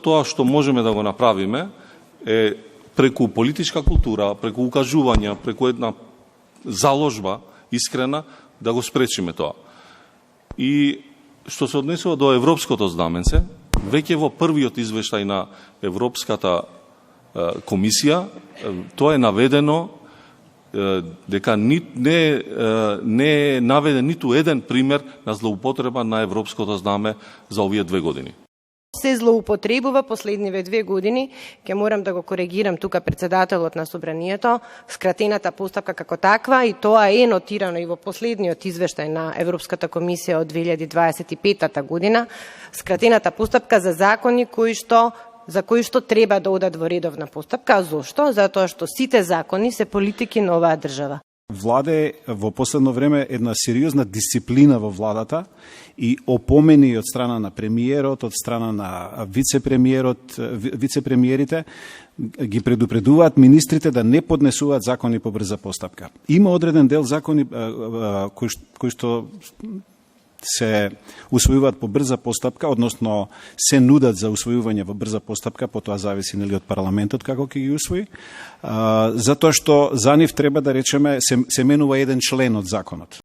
Тоа што можеме да го направиме е преку политичка култура, преку укажувања, преку една заложба искрена да го спречиме тоа. И што се однесува до европското знаменце, веќе во првиот извештај на Европската комисија, тоа е наведено дека не е наведен ниту еден пример на злоупотреба на европското знаме за овие 2 години. Се злоупотребува последниве 2 години, ќе морам да го коригирам тука председателот на Собранието, скратената постапка како таква, и тоа е нотирано и во последниот извештај на Европската комисија од 2025 година, скратената постапка за закони за кои што треба да одат во редовна постапка. А зошто? Затоа што сите закони се политики на оваа држава. Владе во последно време една сериозна дисциплина во владата и опомени од страна на премиерот, од страна на вице-премиерите ги предупредуваат министрите да не поднесуваат закони по брза постапка. Има одреден дел закони кои што се усвојуваат по брза постапка, односно се нудат за усвојување во брза постапка, потоа зависи нели од парламентот како ќе ги усвои, затоа што за нив треба да речеме се менува еден член од законот.